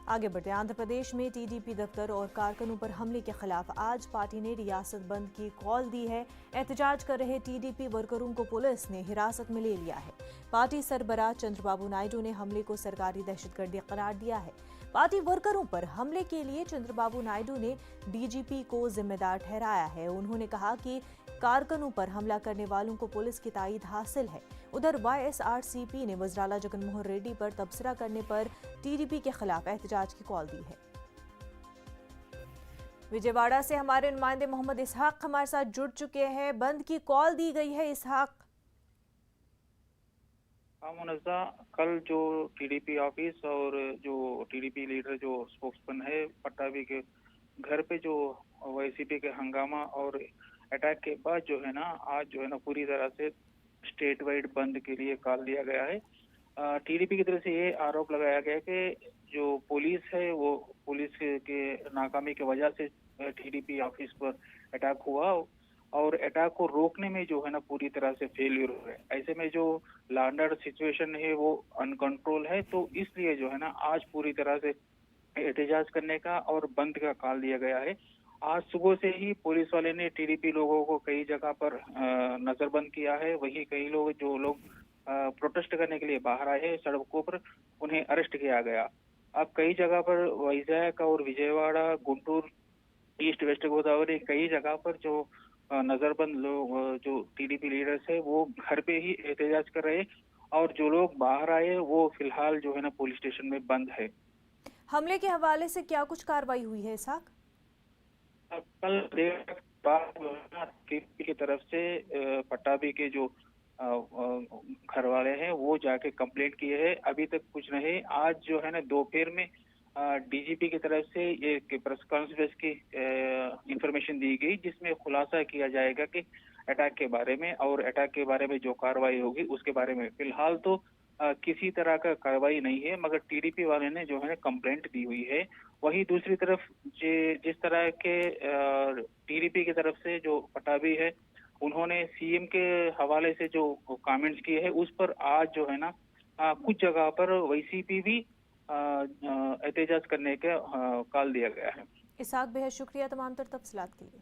आगे बढ़ते आंध्र प्रदेश में टीडीपी दफ्तर और कारकुनों पर हमले के खिलाफ आज पार्टी ने रियासत बंद की कॉल दी है। एहतजाज कर रहे टीडीपी वर्करों को पुलिस ने हिरासत में ले लिया है। पार्टी सरबराह चंद्रबाबू नायडू ने हमले को सरकारी दहशतगर्दी करार दिया है। पार्टी वर्करों पर हमले के लिए चंद्रबाबू नायडू ने डीजीपी को जिम्मेदार ठहराया है। उन्होंने कहा कि कारकुनों पर हमला करने वालों को पुलिस की ताईद हासिल है। उधर वाईएसआरसीपी ने वज़राला जगनमोहन रेड्डी पर तबसरा करने पर टीडीपी के खिलाफ एहतजाज की कॉल दी है। विजयवाड़ा से हमारे नुमाइंदे मोहम्मद इसहाक हमारे साथ जुड़ चुके हैं। बंद की कॉल दी गई है इसहाक। मुनज़्ज़ा, कल जो टीडीपी ऑफिस और जो टीडीपी लीडर जो स्पोक्समैन है पट्टाभी के घर पे जो वाईसीपी के हंगामा और अटैक के बाद जो है ना आज जो है ना पूरी तरह से स्टेट वाइड बंद के लिए कॉल दिया गया है। टीडीपी की तरफ से ये आरोप लगाया गया कि जो पुलिस है वो पुलिस के नाकामी की वजह से टीडीपी ऑफिस पर अटैक हुआ और अटैक को रोकने में जो है ना पूरी तरह से फेलियर हो है। ऐसे में जो लॉ एंड ऑर्डर सिचुएशन है वो अनकंट्रोल है, तो इसलिए जो है ना आज पूरी तरह से एहतजाज करने का और बंद का कॉल दिया गया है। आज सुबह से ही पुलिस वाले ने टीडीपी लोगों को कई जगह पर नजरबंद किया है। वहीं कई लोग जो लोग प्रोटेस्ट करने के लिए बाहर आए हैं सड़कों पर, उन्हें अरेस्ट किया गया। अब कई जगह पर वैजाग और विजयवाड़ा, गुंटूर, ईस्ट वेस्ट गोदावरी कई जगह पर जो नजरबंद लोग जो टीडीपी लीडर्स है वो घर पे ही एहतजाज कर रहे हैं और जो लोग बाहर आए वो फिलहाल जो है ना पुलिस स्टेशन में बंद है। हमले के हवाले से क्या कुछ कार्रवाई हुई है इसहाक? कल देर तक बाद जो है ना टीडीपी की तरफ से पट्टाभी के जो घर वाले हैं वो जाके कंप्लेंट किए हैं। अभी तक कुछ नहीं। आज जो है ना दोपहर में डीजीपी की तरफ से ये प्रेस कॉन्फ्रेंस की इंफॉर्मेशन दी गई जिसमें खुलासा किया जाएगा कि अटैक के बारे में और अटैक के बारे में जो कार्रवाई होगी उसके बारे में। फिलहाल तो किसी तरह का कार्रवाई नहीं है, मगर टीडीपी वाले ने जो है कंप्लेंट दी हुई है। वहीं दूसरी तरफ जिस तरह के टीडीपी की तरफ से जो पट्टाभी है उन्होंने सीएम के हवाले से जो कमेंट्स किए हैं उस पर आज जो है ना कुछ जगह पर वाईसीपी भी एहतजाज करने का कॉल दिया गया है। इसहाक बेहद शुक्रिया तमाम तर तफसीलात के लिए।